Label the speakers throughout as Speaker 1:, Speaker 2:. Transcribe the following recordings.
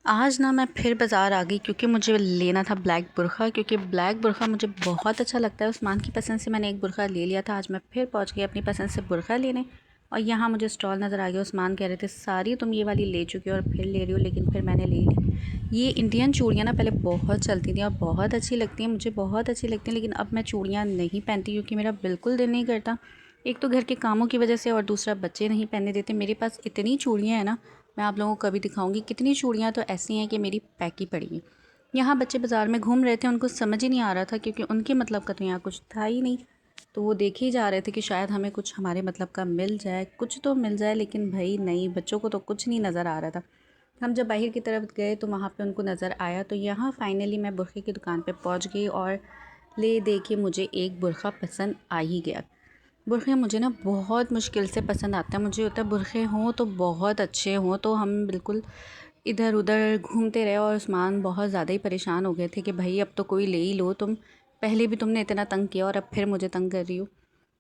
Speaker 1: आज ना मैं फिर बाज़ार आ गई क्योंकि मुझे लेना था ब्लैक बुरख़ा, क्योंकि ब्लैक बुरख़ा मुझे बहुत अच्छा लगता है। उस्मान की पसंद से मैंने एक बुरख़ा ले लिया था। आज मैं फिर पहुंच गई अपनी पसंद से बुरख़ा लेने और यहाँ मुझे स्टॉल नज़र आ गया। उस्मान कह रहे थे सारी तुम ये वाली ले चुकी हो और फिर ले रही हो, लेकिन फिर मैंने ले ली। ये इंडियन चूड़ियाँ ना पहले बहुत चलती थी और बहुत अच्छी लगती हैं, मुझे बहुत अच्छी लगती हैं, लेकिन अब मैं चूड़ियाँ नहीं पहनती क्योंकि मेरा बिल्कुल दिल नहीं करता। एक तो घर के कामों की वजह से और दूसरा बच्चे नहीं पहनने देते। मेरे पास इतनी चूड़ियाँ हैं ना, मैं आप लोगों को कभी दिखाऊंगी। कितनी चूड़ियाँ तो ऐसी हैं कि मेरी पैकी पड़ी हैं। यहाँ बच्चे बाज़ार में घूम रहे थे, उनको समझ ही नहीं आ रहा था क्योंकि उनके मतलब का तो यहाँ कुछ था ही नहीं। तो वो देख ही जा रहे थे कि शायद हमें कुछ हमारे मतलब का मिल जाए, कुछ तो मिल जाए, लेकिन भाई नहीं, बच्चों को तो कुछ नहीं नज़र आ रहा था। हम जब बाहर की तरफ गए तो वहाँ पे उनको नज़र आया, तो यहाँ फ़ाइनली मैं बुरखे की दुकान पे पहुँच गई और ले दे के मुझे एक बुरखा पसंद आ ही गया। बुरखे मुझे ना बहुत मुश्किल से पसंद आता है। मुझे होता है बुरखे हों तो बहुत अच्छे हों, तो हम बिल्कुल इधर उधर घूमते रहे और उस्मान बहुत ज़्यादा ही परेशान हो गए थे कि भाई अब तो कोई ले ही लो, तुम पहले भी तुमने इतना तंग किया और अब फिर मुझे तंग कर रही हो।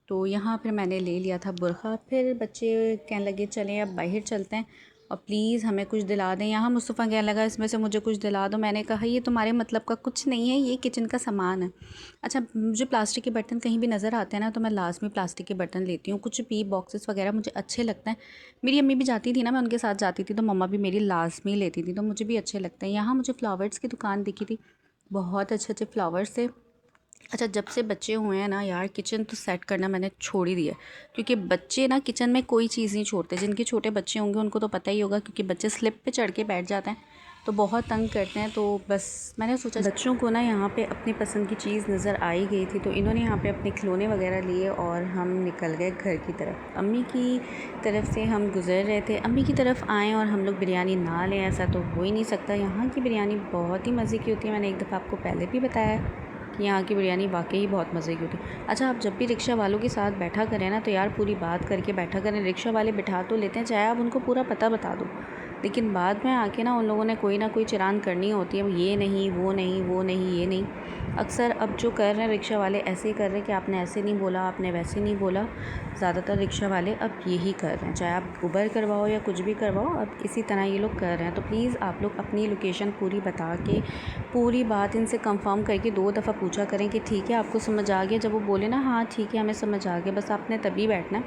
Speaker 1: तो यहाँ फिर मैंने ले लिया था बुरख़ा। फिर बच्चे कहने लगे चलें अब बाहर चलते हैं और प्लीज़ हमें कुछ दिला दें। यहाँ मुस्तफ़ा कहने लगा इसमें से मुझे कुछ दिला दो। मैंने कहा ये तुम्हारे मतलब का कुछ नहीं है, ये किचन का सामान है। अच्छा, मुझे प्लास्टिक के बर्तन कहीं भी नज़र आते हैं ना तो मैं लाजमी प्लास्टिक के बर्तन लेती हूँ। कुछ भी बॉक्सेस वगैरह मुझे अच्छे लगते हैं। मेरी अम्मी भी जाती थी ना, मैं उनके साथ जाती थी तो मम्मा भी मेरी लाजमी लेती थी, तो मुझे भी अच्छे लगते हैं। यहाँ मुझे फ्लावर्स की दुकान दिखी थी, बहुत अच्छे अच्छे फ्लावर्स थे। अच्छा, जब से बच्चे हुए हैं ना यार, किचन तो सेट करना मैंने छोड़ ही दिया, क्योंकि बच्चे ना किचन में कोई चीज़ नहीं छोड़ते। जिनके छोटे बच्चे होंगे उनको तो पता ही होगा, क्योंकि बच्चे स्लिप पे चढ़ के बैठ जाते हैं तो बहुत तंग करते हैं। तो बस मैंने सोचा बच्चों को ना यहाँ पे अपनी पसंद की चीज़ नज़र आ ही गई थी, तो इन्होंने यहाँ पे अपने खिलौने वगैरह लिए और हम निकल गए घर की तरफ। अम्मी की तरफ से हम गुज़र रहे थे, अम्मी की तरफ आएँ और हम लोग बिरयानी ना लें ऐसा तो हो ही नहीं सकता। यहाँ की बिरयानी बहुत ही मज़े की होती है। मैंने एक दफ़ा आपको पहले भी बताया कि यहाँ की बिरयानी वाकई बहुत मज़े की होती है। अच्छा, आप जब भी रिक्शा वालों के साथ बैठा करें ना तो यार पूरी बात करके बैठा करें। रिक्शा वाले बिठा तो लेते हैं, चाहे आप उनको पूरा पता बता दो, लेकिन बाद में आके ना उन लोगों ने कोई ना कोई चिरान करनी होती है, ये नहीं वो नहीं वो नहीं ये नहीं। अक्सर अब जो कर रहे हैं रिक्शा वाले ऐसे ही कर रहे हैं कि आपने ऐसे नहीं बोला, आपने वैसे नहीं बोला। ज़्यादातर रिक्शा वाले अब यही कर रहे हैं, चाहे आप उबर करवाओ या कुछ भी करवाओ, अब इसी तरह ये लोग कर रहे हैं। तो प्लीज़ आप लोग अपनी लोकेशन पूरी बता के पूरी बात इनसे कंफर्म करके 2 दफ़ा पूछा करें कि ठीक है आपको समझ आ गया। जब वो बोले ना हाँ ठीक है हमें समझ आ गया, बस आपने तभी बैठना है,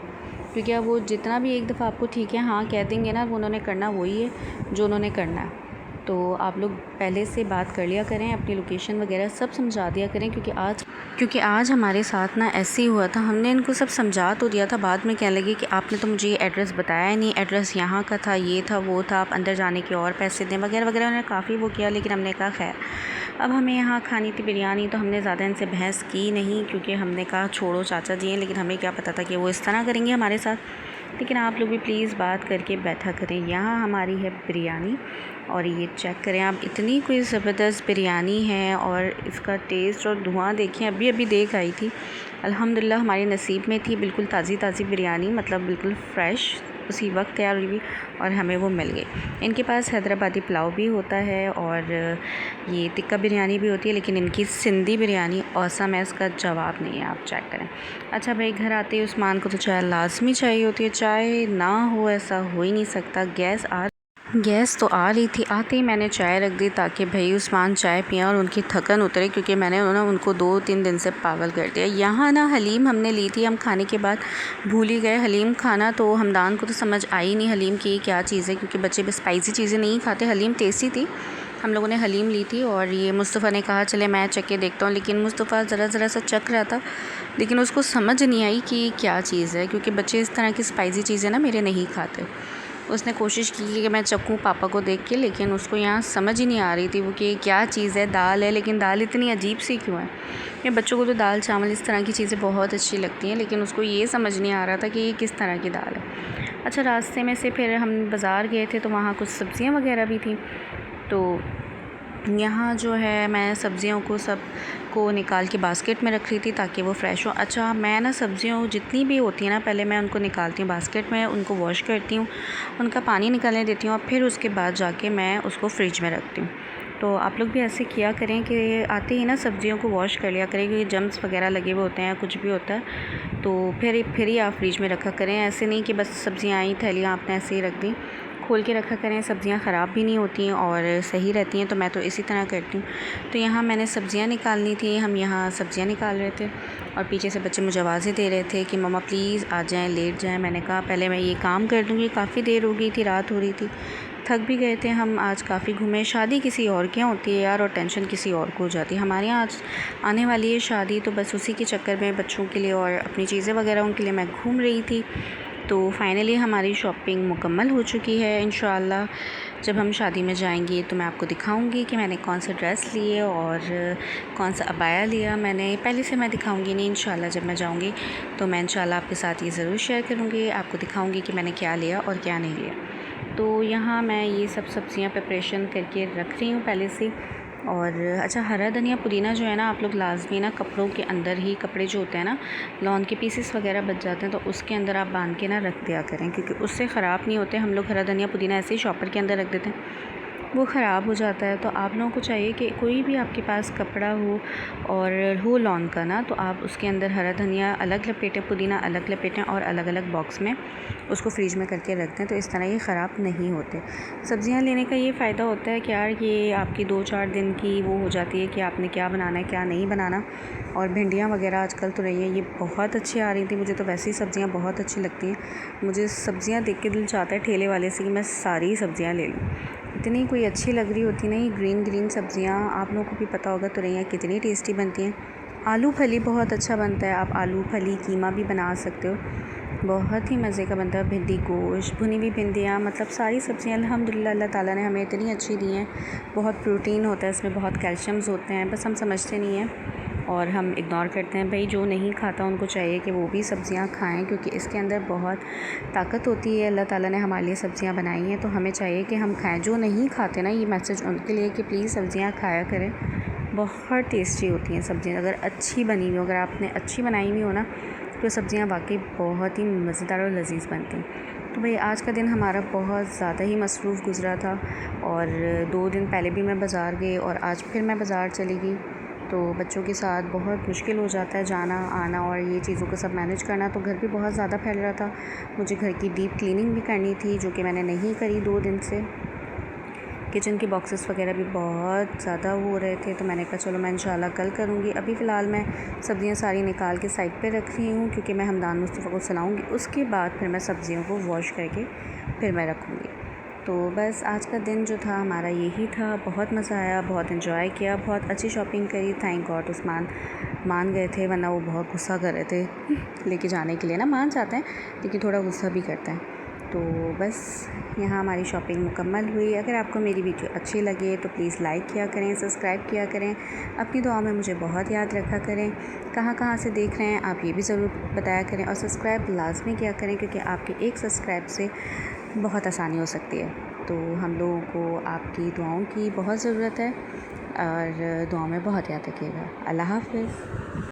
Speaker 1: क्योंकि अब वो जितना भी एक दफ़ा आपको ठीक है हाँ कह देंगे ना, वो उन्होंने करना वही है जो उन्होंने करना है। तो आप लोग पहले से बात कर लिया करें, अपनी लोकेशन वगैरह सब समझा दिया करें, क्योंकि आज हमारे साथ ना ऐसे ही हुआ था। हमने इनको सब समझा तो दिया था, बाद में कहने लगे कि आपने तो मुझे ये एड्रेस बताया नहीं, एड्रेस यहाँ का था, ये था वो था, आप अंदर जाने के और पैसे दें वगैरह वगैरह। उन्होंने काफ़ी वो किया, लेकिन हमने कहा खैर अब हमें यहाँ खानी थी बिरयानी, तो हमने ज़्यादा इनसे बहस की नहीं, क्योंकि हमने कहा छोड़ो चाचा जी हैं, लेकिन हमें क्या पता था कि वो इस तरह करेंगे हमारे साथ। लेकिन आप लोग भी प्लीज़ बात करके बैठा करें। यहाँ हमारी है बिरयानी और ये चेक करें आप, इतनी कोई ज़बरदस्त बिरयानी है और इसका टेस्ट और धुआं देखिए, अभी अभी देख आई थी। अल्हम्दुलिल्लाह हमारे नसीब में थी बिल्कुल ताज़ी ताज़ी बिरयानी, मतलब बिल्कुल फ़्रेश, उसी वक्त तैयार हुई और हमें वो मिल गई। इनके पास हैदराबादी पुलाव भी होता है और ये टिक्का बिरयानी भी होती है, लेकिन इनकी सिंधी बिरयानी औसम है, इसका जवाब नहीं है, आप चेक करें। अच्छा भाई, घर आते ही उस्मान को तो चाय लाजमी चाहिए होती है, चाय ना हो ऐसा हो ही नहीं सकता। गैस तो आ रही थी, आते ही मैंने चाय रख दी ताकि भाई उस्मान चाय पिएं और उनकी थकन उतरे, क्योंकि मैंने उनको 2-3 दिन से पागल कर दिया। यहाँ ना हलीम हमने ली थी, हम खाने के बाद भूल ही गए हलीम खाना, तो हमदान को तो समझ आई नहीं हलीम की क्या चीज़ है, क्योंकि बच्चे स्पाइसी चीज़ें नहीं खाते। हलीम टेस्टी थी, हम लोगों ने हलीम ली थी और ये मुस्तफ़ा ने कहा चले मैं चख के देखता हूँ, लेकिन मुस्तफ़ा ज़रा सा चख रहा था, लेकिन उसको समझ नहीं आई कि क्या चीज़ है, क्योंकि बच्चे इस तरह की स्पाइसी चीज़ें ना मेरे नहीं खाते। उसने कोशिश की कि मैं चखूँ पापा को देख के, लेकिन उसको यहाँ समझ ही नहीं आ रही थी वो कि क्या चीज़ है। दाल है, लेकिन दाल इतनी अजीब सी क्यों है। ये बच्चों को तो दाल चावल इस तरह की चीज़ें बहुत अच्छी लगती हैं, लेकिन उसको ये समझ नहीं आ रहा था कि ये किस तरह की दाल है। अच्छा, रास्ते में से फिर हम बाज़ार गए थे तो वहाँ कुछ सब्ज़ियाँ वगैरह भी थी, तो यहाँ जो है मैं सब्ज़ियों को सब को निकाल के बास्केट में रख रही थी ताकि वो फ़्रेश हो। अच्छा, मैं ना सब्ज़ियों जितनी भी होती है ना, पहले मैं उनको निकालती हूँ बास्केट में, उनको वॉश करती हूँ, उनका पानी निकालने देती हूँ और फिर उसके बाद जाके मैं उसको फ्रिज में रखती हूँ। तो आप लोग भी ऐसे किया करें कि आते ही ना सब्ज़ियों को वॉश कर लिया करें, क्योंकि जम्स वगैरह लगे हुए होते हैं, कुछ भी होता है, तो फिर ही आप फ्रिज में रखा करें। ऐसे नहीं कि बस सब्ज़ियाँ आई थैलियाँ आपने ऐसे ही रख दी। खोल के रखा करें, सब्ज़ियाँ ख़राब भी नहीं होती हैं और सही रहती हैं। तो मैं तो इसी तरह करती हूँ। तो यहाँ मैंने सब्ज़ियाँ निकालनी थी, हम यहाँ सब्ज़ियाँ निकाल रहे थे और पीछे से बच्चे मुझे आवाज़ें दे रहे थे कि मम्मा प्लीज़ आ जाएँ, लेट जाएँ। मैंने कहा पहले मैं ये काम कर दूँगी, काफ़ी देर हो गई थी, रात हो रही थी, थक भी गए थे हम। आज काफ़ी घूमे। शादी किसी और के यहाँ होती है यार और टेंशन किसी और को हो जाती है। हमारे यहाँ आज आने वाली है शादी, तो बस उसी के चक्कर में बच्चों के लिए और अपनी चीज़ें वगैरह उनके लिए मैं घूम रही थी। तो फाइनली हमारी शॉपिंग मुकम्मल हो चुकी है। इंशाल्लाह जब हम शादी में जाएंगे तो मैं आपको दिखाऊंगी कि मैंने कौन सा ड्रेस लिए और कौन सा अबाया लिया। मैंने पहले से मैं दिखाऊंगी नहीं, इंशाल्लाह जब मैं जाऊंगी तो मैं इंशाल्लाह आपके साथ ये ज़रूर शेयर करूंगी, आपको दिखाऊंगी कि मैंने क्या लिया और क्या नहीं लिया। तो यहाँ मैं ये सब सब्ज़ियाँ प्रिपरेशन करके रख रही हूँ पहले से। और अच्छा, हरा धनिया पुदीना जो है ना, आप लोग लाजमी ना कपड़ों के अंदर ही, कपड़े जो होते हैं ना, लॉन के पीसेस वगैरह बच जाते हैं तो उसके अंदर आप बांध के ना रख दिया करें, क्योंकि उससे ख़राब नहीं होते। हम लोग हरा धनिया पुदीना ऐसे ही शॉपर के अंदर रख देते हैं, वो ख़राब हो जाता है। तो आप लोगों को चाहिए कि कोई भी आपके पास कपड़ा हो और हो लॉन का ना, तो आप उसके अंदर हरा धनिया अलग लपेटें, पुदीना अलग लपेटें और अलग अलग बॉक्स में उसको फ्रिज में करके रख दें, तो इस तरह ये ख़राब नहीं होते। सब्ज़ियाँ लेने का ये फ़ायदा होता है कि यार ये आपकी 2-4 दिन की वो हो जाती है कि आपने क्या बनाना है क्या नहीं बनाना। और भिंडियाँ वगैरह आजकल तो रही है, ये बहुत अच्छी आ रही थी। मुझे तो वैसे ही सब्ज़ियाँ बहुत अच्छी लगती हैं। मुझे सब्ज़ियाँ देख के दिल चाहता है ठेले वाले से कि मैं सारी सब्ज़ियाँ ले लूँ, इतनी कोई अच्छी लग रही होती ना ये ग्रीन सब्ज़ियाँ। आप लोगों को भी पता होगा तो रही हैं कितनी टेस्टी बनती हैं। आलू फली बहुत अच्छा बनता है, आप आलू फली कीमा भी बना सकते हो, बहुत ही मज़े का बनता है। भिंडी गोश्त, भुनी हुई भिंडियाँ, मतलब सारी सब्ज़ियाँ अल्हम्दुलिल्लाह अल्लाह ताला ने हमें इतनी अच्छी दी हैं। बहुत प्रोटीन होता है इसमें, बहुत कैल्शियम्स होते हैं, बस हम समझते नहीं हैं और हम इग्नोर करते हैं। भाई जो नहीं खाता उनको चाहिए कि वो भी सब्ज़ियाँ खाएं, क्योंकि इसके अंदर बहुत ताकत होती है। अल्लाह ताला ने हमारे लिए सब्ज़ियाँ बनाई हैं तो हमें चाहिए कि हम खाएं। जो नहीं खाते ना, ये मैसेज उनके लिए कि प्लीज़ सब्ज़ियाँ खाया करें, बहुत टेस्टी होती हैं सब्ज़ियाँ अगर अच्छी बनी हुई हो, अगर आपने अच्छी बनाई हुई हो ना, तो सब्ज़ियाँ वाकई बहुत ही मज़ेदार और लजीज़ बनती हैं। तो भाई आज का दिन हमारा बहुत ज़्यादा ही मसरूफ़ गुज़रा था और 2 दिन पहले भी मैं बाज़ार गई और आज फिर मैं बाज़ार चली गई। तो बच्चों के साथ बहुत मुश्किल हो जाता है जाना आना और ये चीज़ों को सब मैनेज करना। तो घर भी बहुत ज़्यादा फैल रहा था, मुझे घर की डीप क्लीनिंग भी करनी थी, जो कि मैंने नहीं करी 2 दिन से। किचन के बॉक्सेस वगैरह भी बहुत ज़्यादा हो रहे थे, तो मैंने कहा चलो मैं इंशाल्लाह कल करूँगी। अभी फ़िलहाल मैं सब्ज़ियाँ सारी निकाल के साइड पे रख रही हूँ, क्योंकि मैं हमदान मुस्तफ़ा को सुनाऊँगी, उसके बाद फिर मैं सब्ज़ियों को वॉश करके फिर मैं रखूँगी। तो बस आज का दिन जो था हमारा यही था। बहुत मज़ा आया, बहुत इन्जॉय किया, बहुत अच्छी शॉपिंग करी। थैंक गॉड उस्मान मान गए थे, वरना वो बहुत गुस्सा कर रहे थे लेके जाने के लिए ना। मान जाते हैं लेकिन थोड़ा गुस्सा भी करते हैं। तो बस यहाँ हमारी शॉपिंग मुकम्मल हुई। अगर आपको मेरी वीडियो अच्छी लगे तो प्लीज़ लाइक किया करें, सब्सक्राइब किया करें, अपनी दुआ में मुझे बहुत याद रखा करें। कहाँ से देख रहे हैं आप ये भी ज़रूर बताया करें और सब्सक्राइब लाजमी किया करें, क्योंकि आपके एक सब्सक्राइब से बहुत आसानी हो सकती है। तो हम लोगों को आपकी दुआओं की बहुत ज़रूरत है और दुआओं में बहुत याद रखिएगा। अल्लाह हाफ़िज़।